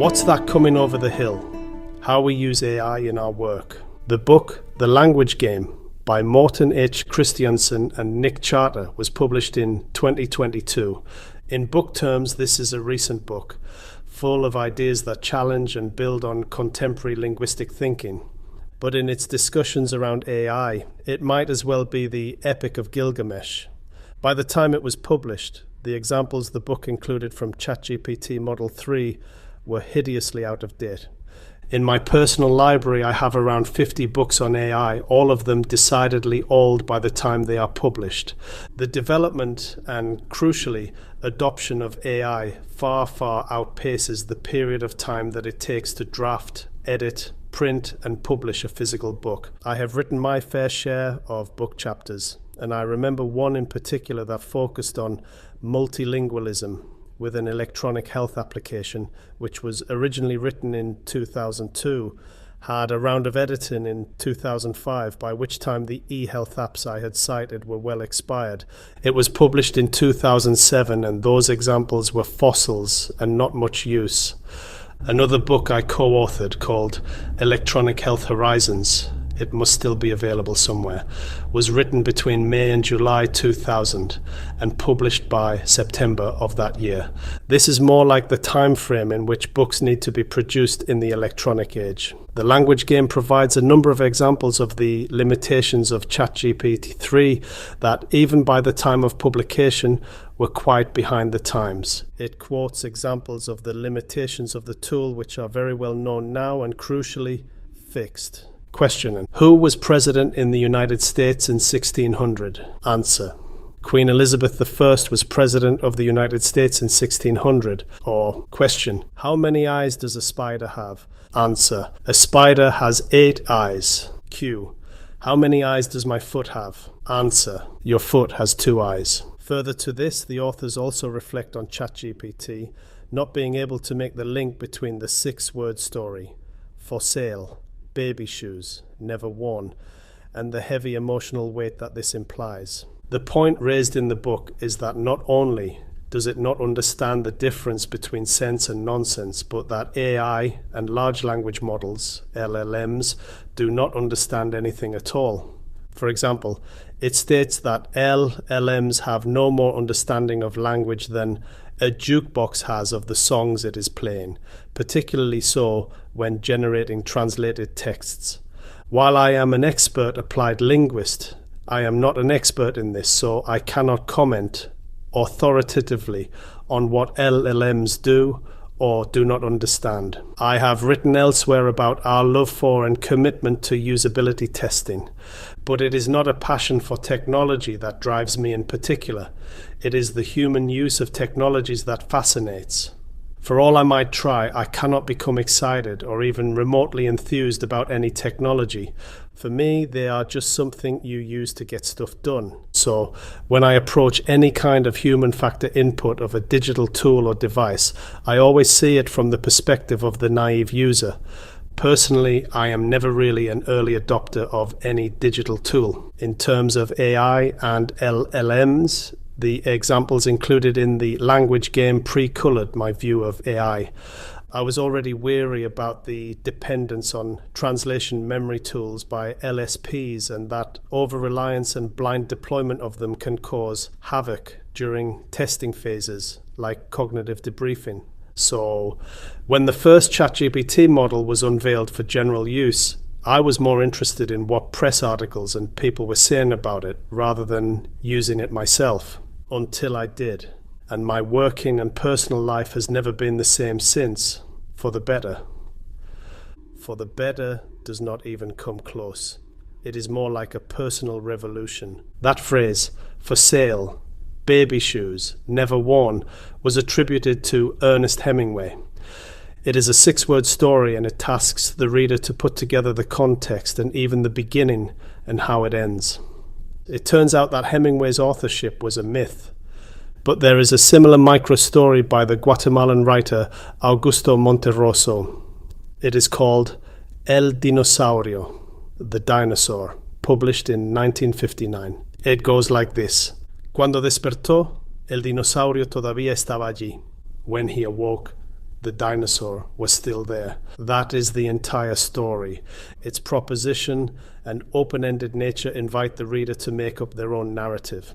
What's that coming over the hill? How we use AI in our work. The book, The Language Game, by Morten H. Christiansen and Nick Charter was published in 2022. In book terms, this is a recent book, full of ideas that challenge and build on contemporary linguistic thinking. But in its discussions around AI, it might as well be the Epic of Gilgamesh. By the time it was published, the examples the book included from ChatGPT Model 3 were hideously out of date. In my personal library, I have around 50 books on AI, all of them decidedly old by the time they are published. The development and, crucially, adoption of AI far outpaces the period of time that it takes to draft, edit, print and publish a physical book. I have written my fair share of book chapters, and I remember one in particular that focused on multilingualism with an electronic health application, which was originally written in 2002, had a round of editing in 2005, by which time the e-health apps I had cited were well expired. It was published in 2007, and those examples were fossils and not much use. Another book I co-authored, called Electronic Health Horizons, it must still be available somewhere, was written between May and July 2000 and published by September of that year. This is more like the time frame in which books need to be produced in the electronic age. The Language Game provides a number of examples of the limitations of ChatGPT 3 that, even by the time of publication, were quite behind the times. It quotes examples of the limitations of the tool which are very well known now and, crucially, fixed. Question: who was president in the United States in 1600? Answer: Queen Elizabeth I was president of the United States in 1600. Or question: how many eyes does a spider have? Answer: a spider has 8 eyes. Q: how many eyes does my foot have? Answer: your foot has 2 eyes. Further to this, the authors also reflect on ChatGPT not being able to make the link between the 6-word story, for sale, baby shoes, never worn, and the heavy emotional weight that this implies. The point raised in the book is that not only does it not understand the difference between sense and nonsense, but that AI and large language models, LLMs, do not understand anything at all. For example, it states that LLMs have no more understanding of language than a jukebox has of the songs it is playing, particularly so when generating translated texts. While I am an expert applied linguist, I am not an expert in this, so I cannot comment authoritatively on what LLMs do or do not understand. I have written elsewhere about our love for and commitment to usability testing, but it is not a passion for technology that drives me in particular. It is the human use of technologies that fascinates. For all I might try, I cannot become excited or even remotely enthused about any technology. For me, they are just something you use to get stuff done. So when I approach any kind of human factor input of a digital tool or device, I always see it from the perspective of the naive user. Personally, I am never really an early adopter of any digital tool. In terms of AI and LLMs, the examples included in the Language Game pre-colored my view of AI. I was already weary about the dependence on translation memory tools by LSPs, and that over-reliance and blind deployment of them can cause havoc during testing phases, like cognitive debriefing. So, when the first ChatGPT model was unveiled for general use, I was more interested in what press articles and people were saying about it rather than using it myself. Until I did. And my working and personal life has never been the same since, for the better. For the better does not even come close. It is more like a personal revolution. That phrase, for sale, baby shoes, never worn, was attributed to Ernest Hemingway. It is a 6-word story, and it tasks the reader to put together the context and even the beginning and how it ends. It turns out that Hemingway's authorship was a myth, but there is a similar micro-story by the Guatemalan writer Augusto Monterroso. It is called El Dinosaurio, the dinosaur, published in 1959. It goes like this: Cuando despertó, el dinosaurio todavía estaba allí. When he awoke, the dinosaur was still there. That is the entire story. Its proposition and open-ended nature invite the reader to make up their own narrative.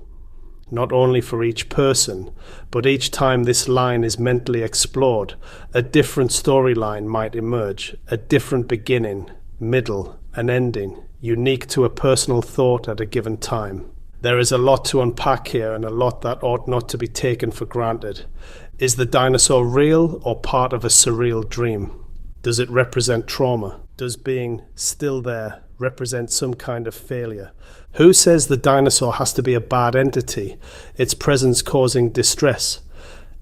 Not only for each person, but each time this line is mentally explored, a different storyline might emerge, a different beginning, middle, and ending, unique to a personal thought at a given time. There is a lot to unpack here and a lot that ought not to be taken for granted. Is the dinosaur real or part of a surreal dream? Does it represent trauma? Does being still there represent some kind of failure? Who says the dinosaur has to be a bad entity, its presence causing distress?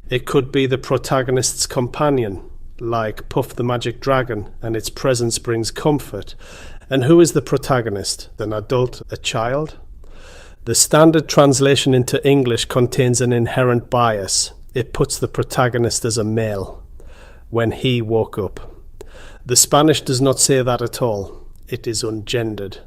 It could be the protagonist's companion, like Puff the Magic Dragon, and its presence brings comfort. And who is the protagonist? An adult, a child? The standard translation into English contains an inherent bias. It puts the protagonist as a male. When he woke up. The Spanish does not say that at all. It is ungendered.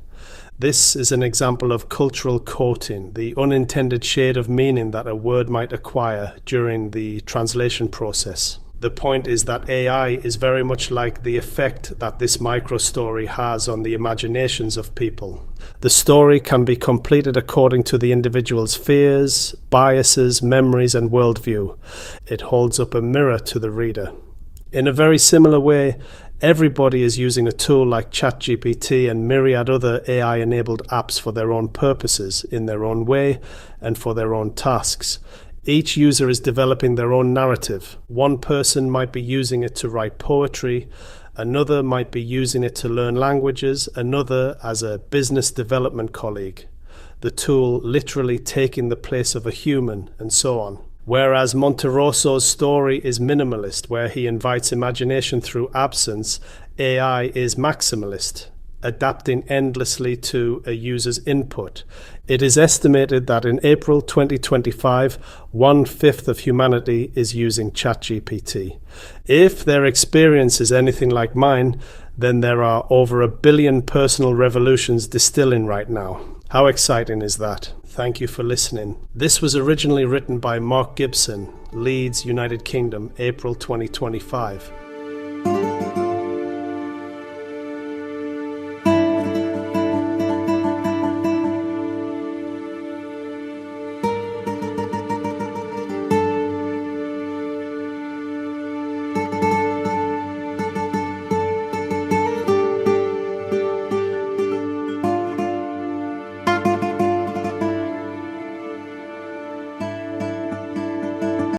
This is an example of cultural coating, the unintended shade of meaning that a word might acquire during the translation process. The point is that AI is very much like the effect that this micro-story has on the imaginations of people. The story can be completed according to the individual's fears, biases, memories, and worldview. It holds up a mirror to the reader. In a very similar way, everybody is using a tool like ChatGPT and myriad other AI-enabled apps for their own purposes, in their own way, and for their own tasks. Each user is developing their own narrative. One person might be using it to write poetry, another might be using it to learn languages, another as a business development colleague. The tool literally taking the place of a human, and so on. Whereas Monterosso's story is minimalist, where he invites imagination through absence, AI is maximalist, adapting endlessly to a user's input. It is estimated that in April 2025, 1/5 of humanity is using ChatGPT. If their experience is anything like mine, then there are over 1 billion personal revolutions distilling right now. How exciting is that? Thank you for listening. This was originally written by Mark Gibson, Leeds, United Kingdom, April 2025.